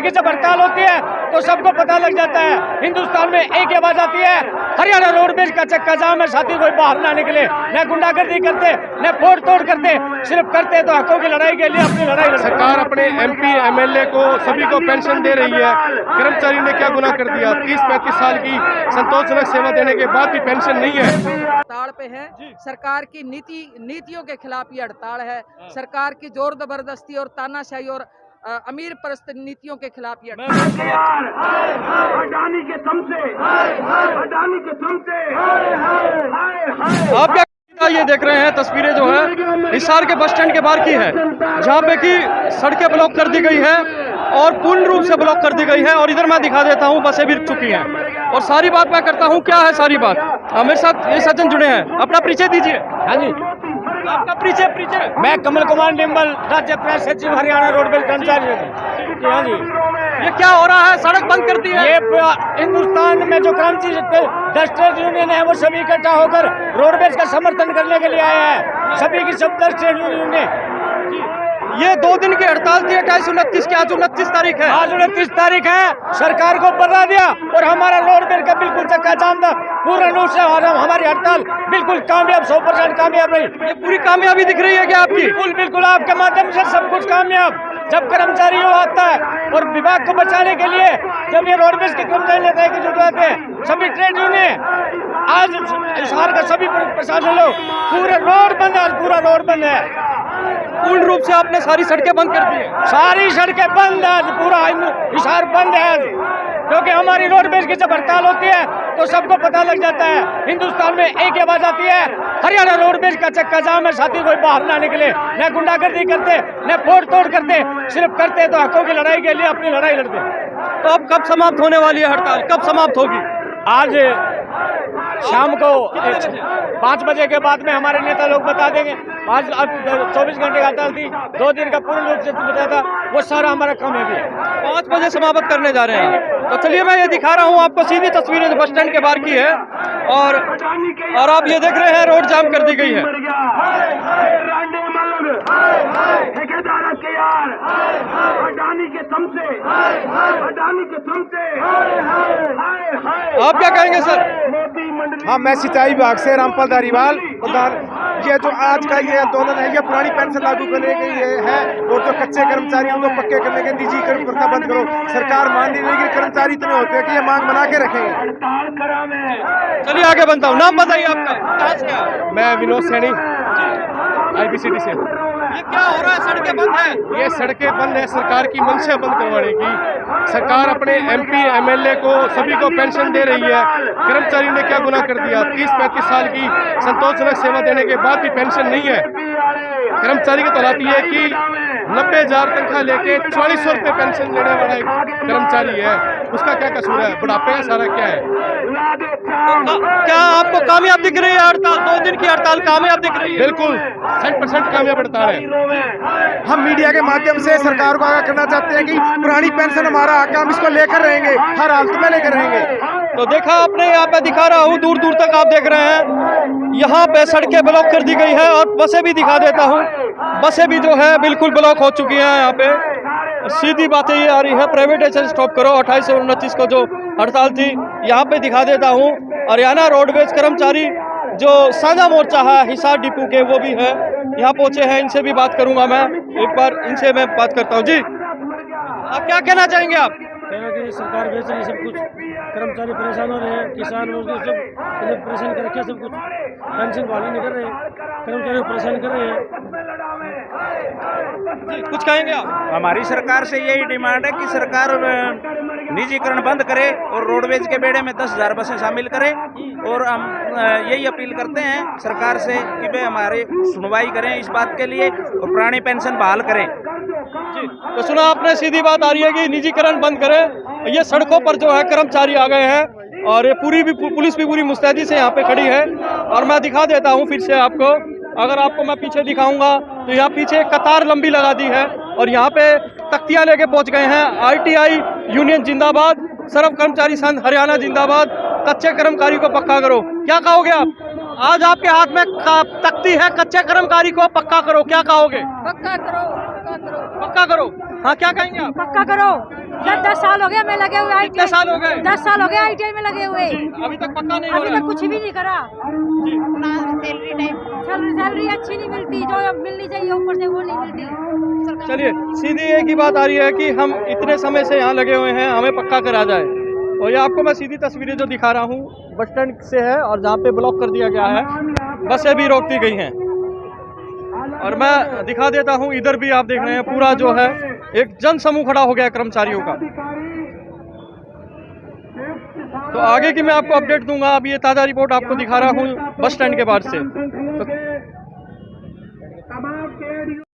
Roadways की जब हड़ताल होती है तो सबको पता लग जाता है, हिंदुस्तान में एक आवाज आती है, हरियाणा रोडवेज का चक्का जाम है, साथी कोई बाहर ना निकले, न गुंडागर्दी करते न फोड़ तोड़ करते, सिर्फ करते तो हकों की लड़ाई के लिए अपनी लड़ाई लड़ते। सरकार अपने MP MLA को सभी को पेंशन दे रही है, कर्मचारी ने क्या गुनाह कर दिया? 30-35 साल की संतोषजनक सेवा देने के बाद भी पेंशन नहीं है। हड़ताल पे है, सरकार की नीतियों के खिलाफ ये हड़ताल है, सरकार की जोर जबरदस्ती और तानाशाही और अमीर परस्त नीतियों के खिलाफ ये अडानी के दम से, अडानी के दम से। आप क्या ये देख रहे हैं तस्वीरें जो है हिसार के बस स्टैंड के बाहर की है, जहाँ पे कि सड़कें ब्लॉक कर दी गई है और पूर्ण रूप से ब्लॉक कर दी गई है। और इधर मैं दिखा देता हूँ, बसें भी रुक चुकी हैं और सारी बात मैं करता हूँ। क्या है सारी बात? मेरे साथ ये सज्जन जुड़े हैं, अपना परिचय दीजिए। हाँ जी, आपका परिचय? मैं कमल कुमार निम्बल, राज्य प्रेस सचिव, हरियाणा रोडवेज कर्मचारी। हाँ जी, ये क्या हो रहा है? सड़क बंद कर दी है। ये हिंदुस्तान में जो क्रांति 10 ट्रेड यूनियन है वो सभी इकट्ठा होकर रोडवेज का समर्थन करने के लिए आया है, सभी की सब 10 ट्रेड यूनियन ने। ये 2 दिन की हड़ताल थी, 28-29 की, आज 29 तारीख है। आज 29 तारीख है, सरकार को बता दिया और हमारा रोडवेज का बिल्कुल चक्का जाम था पूर्ण रूप से। हमारी हड़ताल बिल्कुल कामयाब, 100% कामयाब रही। ये पूरी कामयाबी दिख रही है क्या आपकी? बिल्कुल बिल्कुल, आपके माध्यम से सब कुछ कामयाब। जब कर्मचारी आता है और विभाग को बचाने के लिए जब ये रोडवेज के कर्मचारी लेते हैं कि जुटवाते हैं सभी ट्रेड यूनियन, आज हिसार का सभी प्रशासन लोग, पूरे रोड बंद है, पूरा रोड बंद है। पूर्ण रूप से आपने सारी सड़कें बंद कर दी है? सारी सड़कें बंद है, पूरा हिसार बंद है, क्योंकि हमारी रोडवेज की जब हड़ताल होती है तो सबको पता लग जाता है, हिंदुस्तान में एक आवाज आती है, हरियाणा रोडवेज का चक्का जाम है, साथी कोई बाहर ना निकले, न गुंडागर्दी करते न फोड़ तोड़ करते, सिर्फ करते तो हकों की लड़ाई के लिए अपनी लड़ाई लड़ते। तो अब कब समाप्त होने वाली है हड़ताल? कब समाप्त होगी? आज शाम को 5 बजे के बाद में हमारे नेता लोग बता देंगे। आज अब 24 घंटे का हड़ताल थी, 2 दिन का पूर्ण रूप से बताया था, वो सारा हमारा काम है। भी 5 बजे समाप्त करने जा रहे हैं। तो चलिए मैं ये दिखा रहा हूँ आपको सीधी तस्वीरें जो बस स्टैंड के बाहर की है और आप ये देख रहे हैं रोड जाम कर दी गई है। अडानी के दम से, अडानी के दम से। आप क्या कहेंगे सर? हाँ, मैं सिंचाई विभाग से रामपाल धारीवाल प्रधान। ये जो आज का ये आंदोलन है, ये पुरानी पेंशन लागू करने के लिए है और जो कच्चे कर्मचारी उनको पक्के करने के, निजीकरण प्रथा बंद करो। सरकार मान नहीं रही, कर्मचारी इतने होते हैं कि ये मांग बना के रखेंगे। चलिए आगे बनता हूँ। नाम बताइए आपका? मैं विनोद सैनी, IBCT से। ये क्या हो रहा है? सड़कें बंद है? ये सड़कें बंद है, सरकार की मंशा बंद करवाने की। सरकार अपने MP MLA को सभी को पेंशन दे रही है, कर्मचारी ने क्या गुनाह कर दिया? 30-35 साल की संतोषजनक सेवा देने के बाद भी पेंशन नहीं है। कर्मचारी की तलाती है कि 90,000 तनख्वाह लेके 4400 रुपये पेंशन लेने वाला एक कर्मचारी है, उसका क्या कसूर है? बुढ़ापे का सारा क्या है? क्या आपको कामयाब दिख रही है हड़ताल? 2 दिन की हड़ताल कामयाब दिख रही है? बिल्कुल 100% कामयाब हड़ताल है। हम मीडिया के माध्यम से सरकार को आगाह करना चाहते हैं कि पुरानी पेंशन हमारा हक है, हम इसको लेकर रहेंगे, हर हालत में लेकर रहेंगे। तो देखा आपने, यहाँ पे दिखा रहा हूँ, दूर दूर तक आप देख रहे हैं, यहाँ पे सड़कें ब्लॉक कर दी गई है और बसें भी दिखा देता हूँ, बसें भी जो है बिल्कुल ब्लॉक हो चुकी हैं। यहाँ पे सीधी बातें ये आ रही है, प्राइवेटाइजेशन स्टॉप करो। 28 और 29 को जो हड़ताल थी, यहाँ पे दिखा देता हूँ, हरियाणा रोडवेज कर्मचारी जो साझा मोर्चा है हिसार डिपो के, वो भी है, यहाँ पहुंचे हैं। इनसे भी बात करूंगा मैं, एक बार इनसे मैं बात करता हूँ। जी, आप क्या कहना चाहेंगे? आप कहना कि सरकार बेच रही सब कुछ, कर्मचारी परेशान हो रहे हैं, किसान मजदूर सब परेशान कर रखे, सब कुछ पेंशन वाले नहीं कर रहे, कर्मचारी परेशान कर रहे हैं। कुछ कहेंगे आप? हमारी सरकार से यही डिमांड है कि सरकार निजीकरण बंद करे और रोडवेज के बेड़े में 10,000 बसें शामिल करे। और हम यही अपील करते हैं सरकार से कि वे हमारी सुनवाई करें इस बात के लिए और पुरानी पेंशन बहाल करें। जी, तो सुना आपने, सीधी बात आ रही है कि निजीकरण बंद करें। ये सड़कों पर जो है कर्मचारी आ गए हैं और ये पुलिस भी पूरी मुस्तैदी से यहाँ पे खड़ी है। और मैं दिखा देता हूँ फिर से आपको, अगर आपको मैं पीछे दिखाऊंगा तो यहाँ पीछे कतार लंबी लगा दी है और यहाँ पे तख्तियाँ लेके पहुँच गए हैं। ITI यूनियन जिंदाबाद, सर्व कर्मचारी संघ हरियाणा जिंदाबाद, कच्चे कर्मकारी को पक्का करो। क्या कहोगे आप? आज आपके हाथ में तख्ती है, कच्चे कर्मकारी को पक्का करो, क्या कहोगे? पक्का करो, पक्का करो। पक्का करो। हाँ, क्या कहेंगे आप? पक्का करो। जब 10 साल हो गए हमें लगे हुए कितने साल हो गए? 10 साल हो गए ITI में लगे हुए। अभी तक पक्का नहीं हो अभी रहा तक कुछ भी नहीं करा। सैलरी अच्छी नहीं मिलती, जो मिलनी चाहिए ऊपर से वो नहीं मिलती। चलिए, सीधी एक ही बात आ रही है कि हम इतने समय से यहाँ लगे हुए हैं, हमें पक्का करा जाए। और ये आपको मैं सीधी तस्वीरें जो दिखा रहा हूँ बस स्टैंड से है, और जहाँ पे ब्लॉक कर दिया गया है, बसें भी रोक दी गई हैं। और मैं दिखा देता हूँ, इधर भी आप देख रहे हैं पूरा जो है एक जन समूह खड़ा हो गया है कर्मचारियों का। तो आगे की मैं आपको अपडेट दूंगा। अब ये ताज़ा रिपोर्ट आपको दिखा रहा हूँ बस स्टैंड के बाहर से।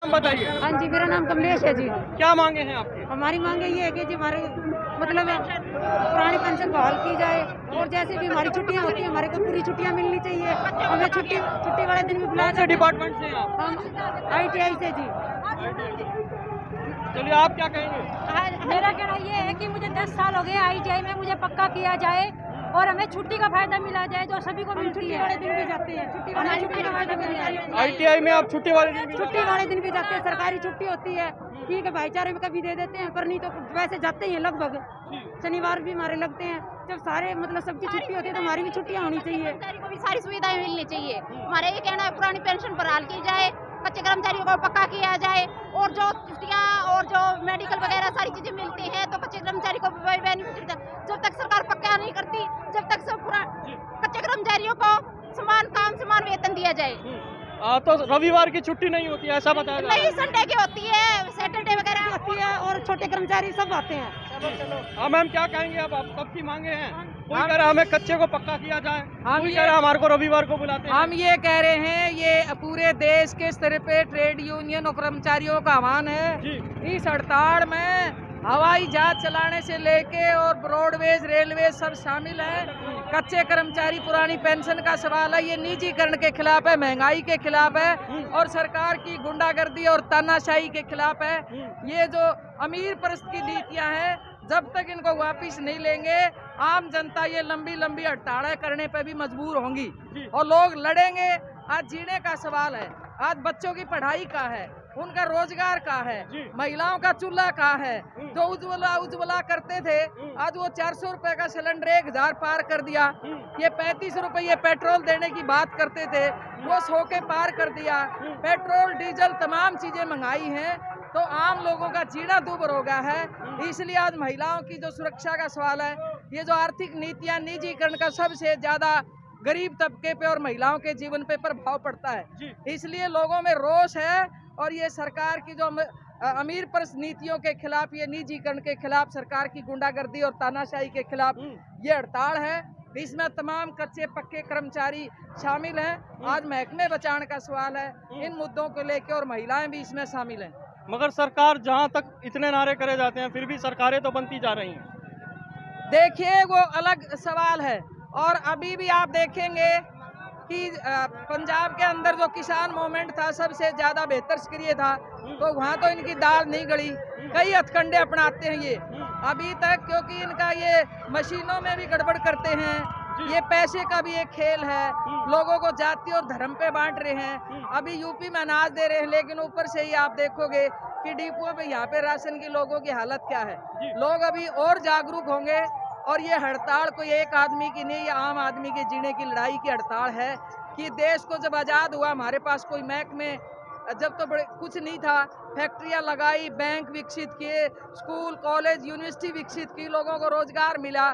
तो बताइए। हाँ जी, मेरा नाम कमलेश है जी। क्या मांगे हैं आपकी? हमारी मांगे ये है कि जी हमारे मतलब पुरानी पेंशन बहाल की जाए, और जैसे भी हमारी छुट्टियां होती हैं हमारे को पूरी छुट्टियां मिलनी चाहिए। हमें छुट्टी वाले दिन भी बुलाया कौन से डिपार्टमेंट से हैं आप? हम ITI से जी। चलिए, आप क्या कहेंगे? मेरा कहना ये है कि मुझे 10 साल हो गए ITI में, मुझे पक्का किया जाए और हमें छुट्टी का फायदा मिला जाए जो सभी को मिलती है। वाले दिन भी जाते हैं, छुट्टी का फायदा मिल जाए। ITI में आप छुट्टी वाले दिन भी जाते हैं, सरकारी छुट्टी होती है, ठीक है, भाईचारे में कभी दे देते हैं, पर नहीं तो वैसे जाते ही हैं। लगभग शनिवार भी हमारे लगते हैं। जब सारे मतलब सबकी छुट्टी होती है तो हमारी भी छुट्टियां होनी चाहिए। को भी सारी सुविधाएं मिलनी चाहिए। हमारा ये कहना है पुरानी पेंशन बहाल की जाए, कच्चे कर्मचारियों को पक्का किया जाए, और जो छुट्टियां और जो मेडिकल वगैरह सारी चीजें मिलती हैं तो कच्चे कर्मचारी को बेनिफिट। जब तक सरकार पक्का नहीं करती, जब तक सब कच्चे कर्मचारियों को समान काम समान वेतन दिया जाए। तो रविवार की छुट्टी नहीं होती है, ऐसा बताया जा रहा है? नहीं, संडे की होती है, सैटरडे वगैरह होती है, और छोटे कर्मचारी सब आते हैं। हाँ मैम, क्या कहेंगे? अब आप सबकी मांगे हैं। कोई कह रहा है हमें कच्चे को पक्का किया जाए, कोई कह रहा है हमारे को रविवार को बुलाते हैं। हम ये कह रहे हैं, ये पूरे देश के स्तर पे ट्रेड यूनियन और कर्मचारियों का आह्वान है। इस हड़ताल में हवाई जहाज चलाने से लेके और रोडवेज रेलवे सब शामिल है। कच्चे कर्मचारी पुरानी पेंशन का सवाल है, ये निजीकरण के खिलाफ है, महंगाई के खिलाफ है, और सरकार की गुंडागर्दी और तानाशाही के खिलाफ है। ये जो अमीर परस्त की नीतियां हैं, जब तक इनको वापिस नहीं लेंगे, आम जनता ये लंबी लंबी हड़तालें करने पे भी मजबूर होंगी और लोग लड़ेंगे। आज जीने का सवाल है, आज बच्चों की पढ़ाई का है, उनका रोजगार का है, महिलाओं का चूल्हा का है। जो उज्ज्वला करते थे, आज वो 400 रुपए का सिलेंडर 1000 पार कर दिया। ये 35 रुपये पेट्रोल देने की बात करते थे, वो 100 के पार कर दिया। पेट्रोल डीजल तमाम चीजें महंगाई हैं, तो आम लोगों का जीना दूभर हो गया है। इसलिए आज महिलाओं की जो सुरक्षा का सवाल है, ये जो आर्थिक नीतियां निजीकरण का सबसे ज्यादा गरीब तबके पे और महिलाओं के जीवन पे प्रभाव पड़ता है। इसलिए लोगों में रोष है, और ये सरकार की जो अमीर परस्त नीतियों के खिलाफ, ये निजीकरण के खिलाफ, सरकार की गुंडागर्दी और तानाशाही के खिलाफ ये हड़ताल है। इसमें तमाम कच्चे पक्के कर्मचारी शामिल हैं। आज महकमे बचाने का सवाल है, इन मुद्दों को लेकर, और महिलाएं भी इसमें शामिल हैं। मगर सरकार जहां तक इतने नारे करे जाते हैं, फिर भी सरकारें तो बनती जा रही हैं। देखिए, वो अलग सवाल है। और अभी भी आप देखेंगे कि पंजाब के अंदर जो किसान मूवमेंट था, सबसे ज्यादा बेहतर सक्रिय था, तो वहाँ तो इनकी दाल नहीं गली। कई हथकंडे अपनाते हैं ये अभी तक, क्योंकि इनका ये मशीनों में भी गड़बड़ करते हैं। ये पैसे का भी एक खेल है, लोगों को जाति और धर्म पे बांट रहे हैं। अभी यूपी में अनाज दे रहे हैं, लेकिन ऊपर से ही आप देखोगे कि डिपो पे यहाँ पे राशन की लोगों की हालत क्या है। लोग अभी और जागरूक होंगे, और ये हड़ताल कोई एक आदमी की नहीं, ये आम आदमी के जीने की लड़ाई की हड़ताल है। कि देश को जब आज़ाद हुआ, हमारे पास कोई महकमे जब तो बड़े कुछ नहीं था, फैक्ट्रियां लगाई, बैंक विकसित किए, स्कूल कॉलेज यूनिवर्सिटी विकसित की, लोगों को रोजगार मिला।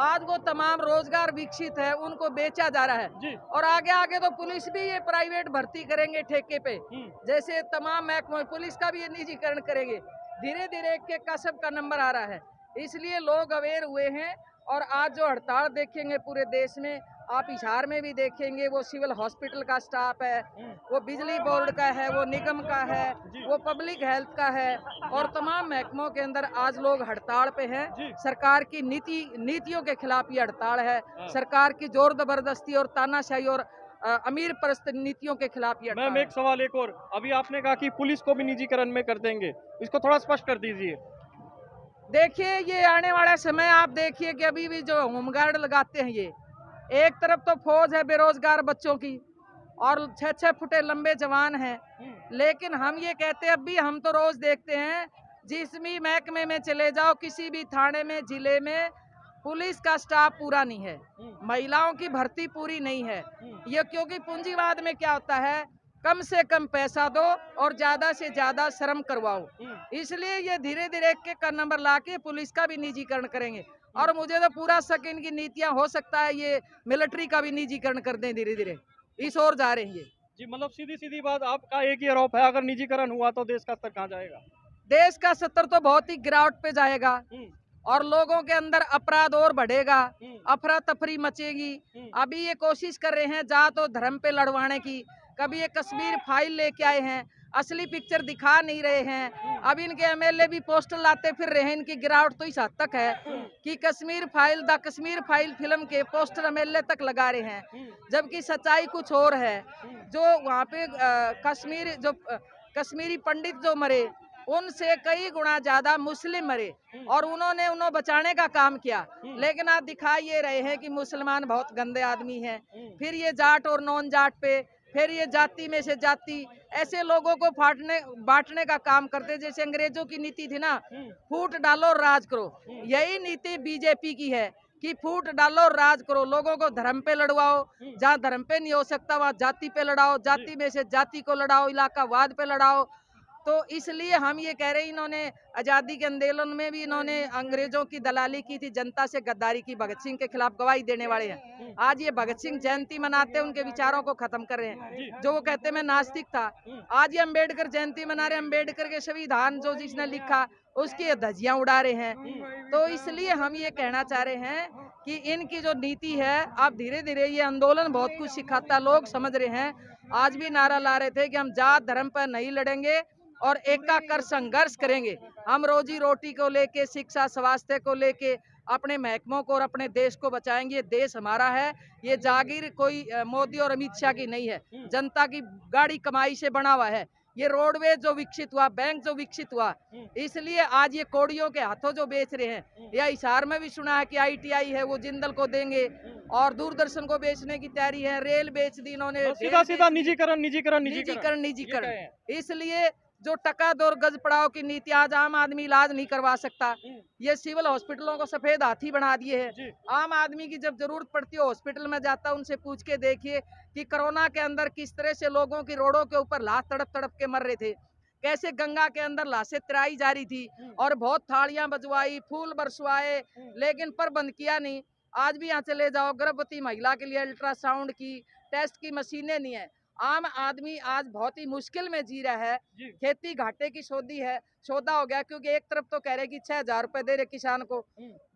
आज वो तमाम रोजगार विकसित है, उनको बेचा जा रहा है। और आगे आगे तो पुलिस भी ये प्राइवेट भर्ती करेंगे ठेके पे, जैसे तमाम महकमे, पुलिस का भी ये निजीकरण करेंगे। धीरे धीरे एक एक का सबका नंबर आ रहा है, इसलिए लोग अवेयर हुए हैं। और आज जो हड़ताल देखेंगे पूरे देश में, आप हिसार में भी देखेंगे, वो सिविल हॉस्पिटल का स्टाफ है, वो बिजली बोर्ड का है, वो निगम का है, वो पब्लिक हेल्थ का है, और तमाम महकमों के अंदर आज लोग हड़ताल पे हैं। सरकार की नीतियों के खिलाफ ये हड़ताल है, सरकार की जोर जबरदस्ती और तानाशाही और अमीर परस्त नीतियों के खिलाफ ये हड़ताल। मैम, एक सवाल एक और, अभी आपने कहा कि पुलिस को भी निजीकरण में कर देंगे, इसको थोड़ा स्पष्ट कर दीजिए। देखिए, ये आने वाला समय आप देखिए कि अभी भी जो होमगार्ड लगाते हैं, ये एक तरफ तो फौज है बेरोजगार बच्चों की, और 6-6 फुटे लंबे जवान हैं, लेकिन हम ये कहते हैं, अब भी हम तो रोज देखते हैं, जिस भी महकमे में चले जाओ, किसी भी थाने में, जिले में, पुलिस का स्टाफ पूरा नहीं है, महिलाओं की भर्ती पूरी नहीं है। ये क्योंकि पूंजीवाद में क्या होता है, कम से कम पैसा दो और ज्यादा से ज्यादा श्रम करवाओ। इसलिए ये धीरे धीरे एक नंबर लाके पुलिस का भी निजीकरण करेंगे। और मुझे तो पूरा शक इनकी नीतियां, हो सकता है ये मिलिट्री का भी निजीकरण कर दें धीरे धीरे, इस ओर जा रही है। जी, मतलब सीधी सीधी बात, आपका एक ही आरोप है, अगर निजीकरण हुआ तो देश का स्तर कहाँ जाएगा? देश का स्तर तो बहुत ही गिरावट पे जाएगा और लोगों के अंदर अपराध और बढ़ेगा, अफरा तफरी मचेगी। अभी ये कोशिश कर रहे हैं जात और धर्म पे लड़वाने की, कभी ये कश्मीर फाइल लेके आए हैं, असली पिक्चर दिखा नहीं रहे हैं। अब इनके एमएलए भी पोस्टर लाते फिर रहे हैं। इनकी गिरावट तो इस हद तक है कि कश्मीर फाइल फिल्म के पोस्टर एमएलए तक लगा रहे हैं, जबकि सच्चाई कुछ और है। जो वहाँ पे कश्मीरी पंडित जो मरे, उनसे कई गुना ज्यादा मुस्लिम मरे और उन्होंने उन्हें बचाने का काम किया। लेकिन आप दिखा ये रहे हैं कि मुसलमान बहुत गंदे आदमी हैं, फिर ये जाट और नॉन जाट पे, फिर ये जाति में से जाति, ऐसे लोगों को बांटने का काम करते। जैसे अंग्रेजों की नीति थी ना, फूट डालो राज करो, यही नीति बीजेपी की है कि फूट डालो राज करो, लोगों को धर्म पे लड़वाओ, जहाँ धर्म पे नहीं हो सकता वहाँ जाति पे लड़ाओ, जाति में से जाति को लड़ाओ, इलाकावाद पे लड़ाओ। तो इसलिए हम ये कह रहे हैं, इन्होंने आज़ादी के आंदोलन में भी इन्होंने अंग्रेजों की दलाली की थी, जनता से गद्दारी की, भगत सिंह के खिलाफ गवाही देने वाले हैं। आज ये भगत सिंह जयंती मनाते हैं, उनके विचारों को खत्म कर रहे हैं। जो वो कहते हैं मैं नास्तिक था, आज ये अम्बेडकर जयंती मना रहे हैं, अम्बेडकर के संविधान जो जिसने लिखा उसकी धज्जियां उड़ा रहे हैं। तो इसलिए हम ये कहना चाह रहे हैं कि इनकी जो नीति है, अब धीरे धीरे ये आंदोलन बहुत कुछ सिखाता, लोग समझ रहे हैं। आज भी नारा ला रहे थे कि हम जात धर्म पर नहीं लड़ेंगे और एकाकर संघर्ष करेंगे। हम रोजी रोटी को लेके, शिक्षा स्वास्थ्य को लेके, अपने महकमों को और अपने देश को बचाएंगे। ये देश हमारा है, ये जागीर कोई मोदी और अमित शाह की नहीं है, जनता की गाड़ी कमाई से बना हुआ है। ये रोडवेज जो विकसित हुआ, बैंक जो विकसित हुआ, इसलिए आज ये कोड़ियों के हाथों जो बेच रहे हैं। या हिसार में भी सुना है कि ITI है वो जिंदल को देंगे और दूरदर्शन को बेचने की तैयारी है, रेल बेच दी इन्होंने, सीधा सीधा निजीकरण। इसलिए जो टका दौर गज पड़ाव की नीति, आज आम आदमी इलाज नहीं करवा सकता। ये सिविल हॉस्पिटलों को सफेद हाथी बना दिए है। आम आदमी की जब जरूरत पड़ती है हॉस्पिटल में जाता है, उनसे पूछ के देखिए कि कोरोना के अंदर किस तरह से लोगों की रोडों के ऊपर लाश तड़प तड़प के मर रहे थे, कैसे गंगा के अंदर लाशें तैराई जा रही थी और बहुत थालियां बजवाई, फूल बरसवाए, लेकिन प्रबंध किया नहीं। आज भी यहाँ चले जाओ, गर्भवती महिला के लिए अल्ट्रासाउंड की टेस्ट की मशीनें नहीं है। आम आदमी आज बहुत ही मुश्किल में जी रहा है। खेती घाटे की सौदा हो गया, क्योंकि एक तरफ तो कह रहे कि 6,000 रुपए दे रहे किसान को,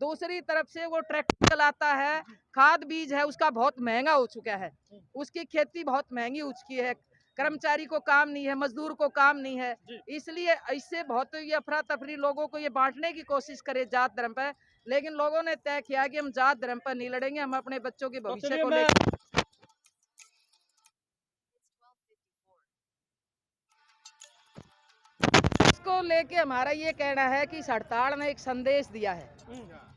दूसरी तरफ से वो ट्रैक्टर चलाता है, खाद बीज है उसका बहुत महंगा हो चुका है, उसकी खेती बहुत महंगी हो चुकी है, कर्मचारी को काम नहीं है, मजदूर को काम नहीं है। इसलिए इससे बहुत ये अफरा तफरी, लोगों को ये बांटने की कोशिश करे जात धर्म पर। लेकिन लोगों ने तय किया कि हम जात धर्म पर नहीं लड़ेंगे, हम अपने बच्चों के भविष्य को लेकर को लेके हमारा ये कहना है कि इस हड़ताल ने एक संदेश दिया है।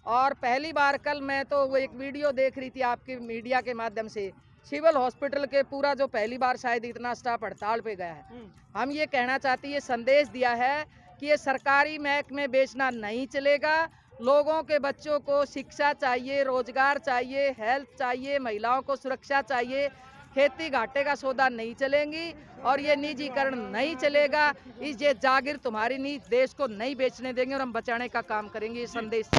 और पहली बार कल मैं तो वो एक वीडियो देख रही थी आपके मीडिया के माध्यम से, सिविल हॉस्पिटल के पूरा जो पहली बार शायद इतना स्टाफ हड़ताल पे गया है। हम ये कहना चाहते हैं, ये संदेश दिया है कि ये सरकारी महकमे बेचना नहीं चलेगा। लोगों के बच्चों को शिक्षा चाहिए, रोजगार चाहिए, हेल्थ चाहिए, महिलाओं को सुरक्षा चाहिए। खेती घाटे का सौदा नहीं चलेंगी और ये निजीकरण नहीं चलेगा। ये जागीर तुम्हारी नहीं, देश को नहीं बेचने देंगे और हम बचाने का काम करेंगे। ये संदेश